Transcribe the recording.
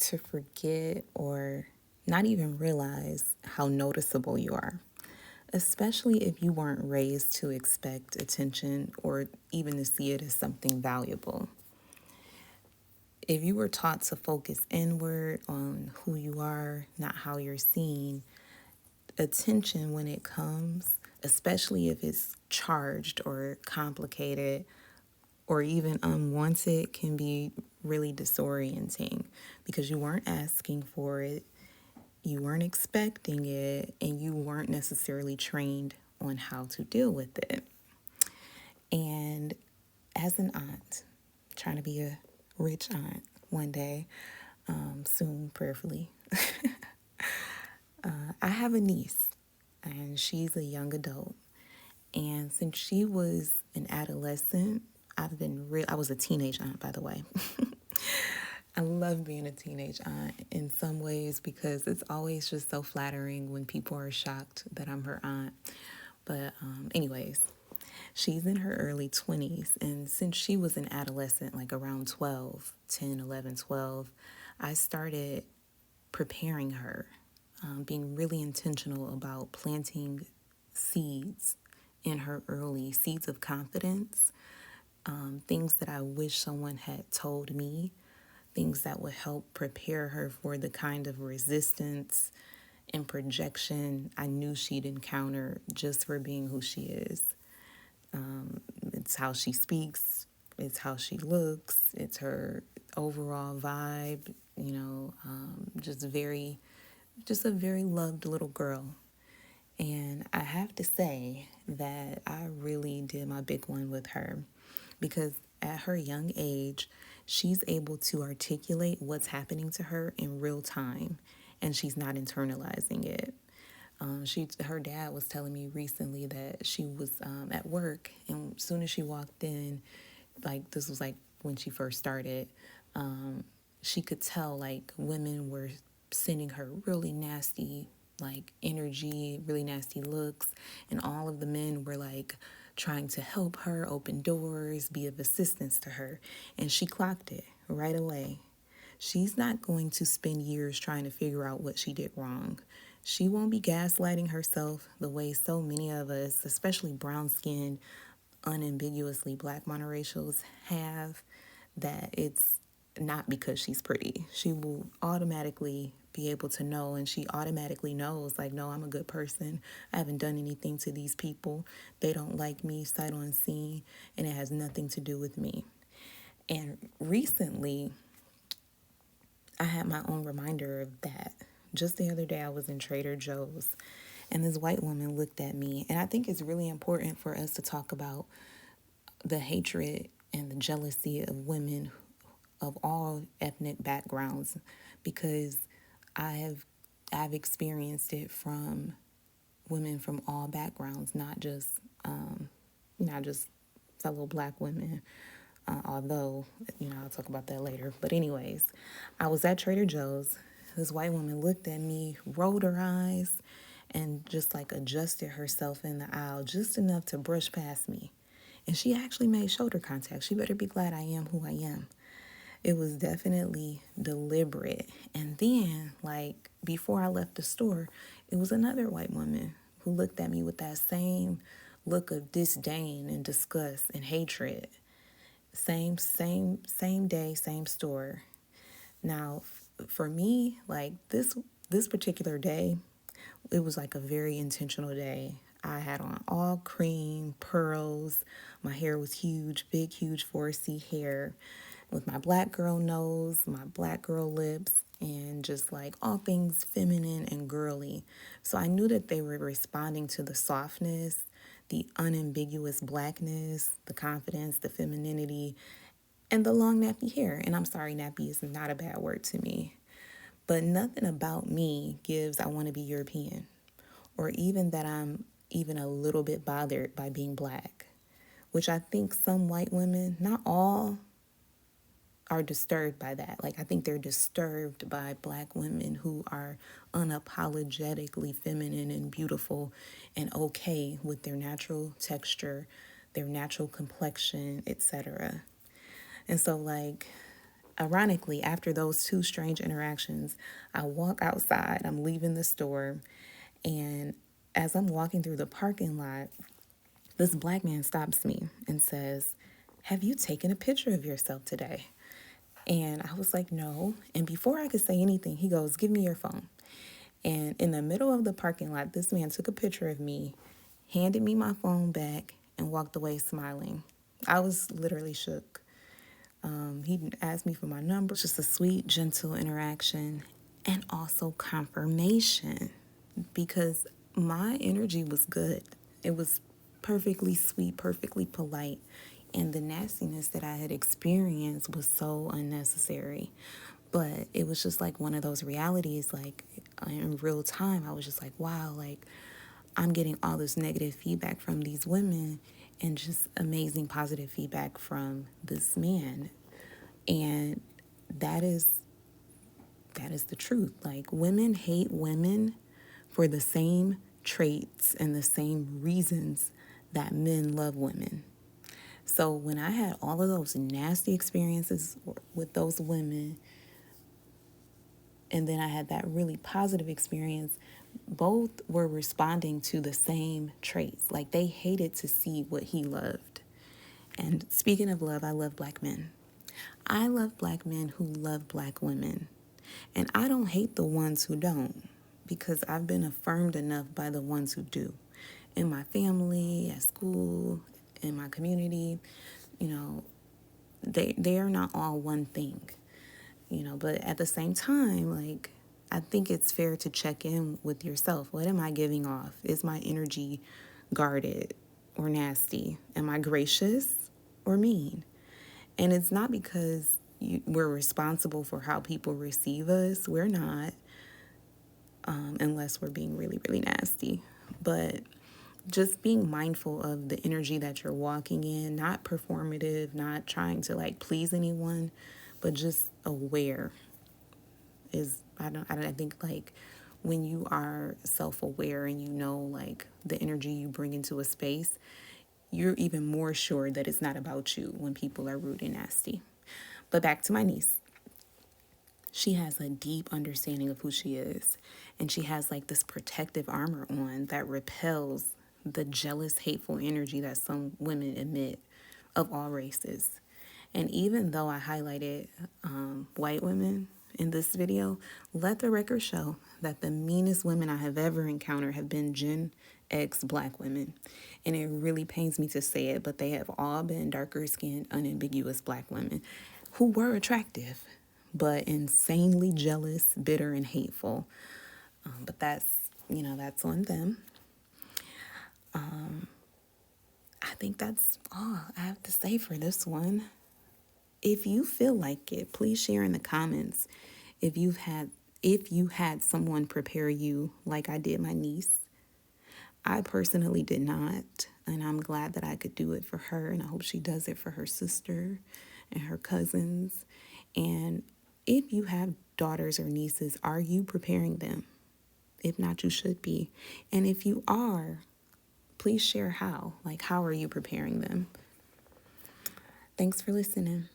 to forget or not even realize how noticeable you are, especially if you weren't raised to expect attention or even to see it as something valuable. If you were taught to focus inward on who you are, not how you're seen, attention when it comes, especially if it's charged or complicated or even unwanted, can be really disorienting because you weren't asking for it, you weren't expecting it, and you weren't necessarily trained on how to deal with it. And as an aunt, trying to be a rich aunt one day, soon, prayerfully, I have a niece and she's a young adult. And since she was an adolescent, I was a teenage aunt, by the way. I love being a teenage aunt in some ways because it's always just so flattering when people are shocked that I'm her aunt. But, anyways, she's in her early 20s. And since she was an adolescent, like around 12, 10, 11, 12, I started preparing her, being really intentional about planting seeds in her early seeds of confidence, things that I wish someone had told me, things that would help prepare her for the kind of resistance and projection I knew she'd encounter just for being who she is. It's how she speaks, it's how she looks, it's her overall vibe, just a very loved little girl. And I have to say that I really did my big one with her because at her young age, she's able to articulate what's happening to her in real time and she's not internalizing it. Her dad was telling me recently that she was at work, and as soon as she walked in, like this was like when she first started, she could tell like women were sending her really nasty like energy, really nasty looks, and all of the men were like trying to help her open doors, be of assistance to her, and she clocked it right away. She's not going to spend years trying to figure out what she did wrong. She won't be gaslighting herself the way so many of us, especially brown skinned, unambiguously black monoracials, have, that it's not because she's pretty. She will automatically be able to know, and she automatically knows, like, no, I'm a good person. I haven't done anything to these people. They don't like me, sight unseen, and it has nothing to do with me. And recently, I had my own reminder of that. Just the other day, I was in Trader Joe's, and this white woman looked at me. And I think it's really important for us to talk about the hatred and the jealousy of women of all ethnic backgrounds because I have I've experienced it from women from all backgrounds, not just fellow black women. Although, I'll talk about that later. But anyways, I was at Trader Joe's. This white woman looked at me, rolled her eyes, and just like adjusted herself in the aisle just enough to brush past me. And she actually made shoulder contact. She better be glad I am who I am. It was definitely deliberate. And then, like, before I left the store, it was another white woman who looked at me with that same look of disdain and disgust and hatred. Same day, same store. Now, for me, like this particular day, it was like a very intentional day. I had on all cream, pearls. My hair was huge, big, huge 4C hair with my black girl nose, my black girl lips, and just like all things feminine and girly. So I knew that they were responding to the softness, the unambiguous blackness, the confidence, the femininity, and the long nappy hair. And I'm sorry, nappy is not a bad word to me. But nothing about me gives I want to be European or even that I'm even a little bit bothered by being black, which I think some white women, not all, are disturbed by that. Like, I think they're disturbed by black women who are unapologetically feminine and beautiful and okay with their natural texture, their natural complexion, etc. And so, like, Ironically, after those two strange interactions, I walk outside, I'm leaving the store, and as I'm walking through the parking lot, this black man stops me and says, "Have you taken a picture of yourself today?" And I was like, "No." And before I could say anything, he goes, "Give me your phone." And in the middle of the parking lot, this man took a picture of me, handed me my phone back, and walked away smiling. I was literally shook. He asked me for my number. Just a sweet, gentle interaction and also confirmation because my energy was good. It was perfectly sweet, perfectly polite. And the nastiness that I had experienced was so unnecessary. But it was just like one of those realities, like in real time, I was just like, wow, like I'm getting all this negative feedback from these women and just amazing positive feedback from this man. And that is that is the truth. Like women hate women for the same traits and the same reasons that men love women. So when I had all of those nasty experiences with those women, and then I had that really positive experience, both were responding to the same traits. Like they hated to see what he loved. And speaking of love, I love black men. I love black men who love black women. And I don't hate the ones who don't because I've been affirmed enough by the ones who do. In my family, at school, in my community, you know, they are not all one thing, but at the same time, like I think it's fair to check in with yourself. What am I giving off? Is my energy guarded or nasty? Am I gracious or mean? And it's not because we're responsible for how people receive us. We're not, unless we're being really, really nasty. But just being mindful of the energy that you're walking in, not performative, not trying to like please anyone, but just aware is, I think like when you are self-aware and you know like the energy you bring into a space, you're even more sure that it's not about you when people are rude and nasty. But back to my niece. She has a deep understanding of who she is, and she has like this protective armor on that repels the jealous, hateful energy that some women emit of all races. And even though I highlighted white women in this video, let the record show that the meanest women I have ever encountered have been Gen X black women. And it really pains me to say it, but they have all been darker skinned, unambiguous black women who were attractive, but insanely jealous, bitter, and hateful. But that's on them. I think that's all I have to say for this one. If you feel like it, please share in the comments if you had someone prepare you like I did my niece. I personally did not, and I'm glad that I could do it for her, and I hope she does it for her sister and her cousins. And if you have daughters or nieces, are you preparing them? If not, you should be. And if you are, please share how. Like, how are you preparing them? Thanks for listening.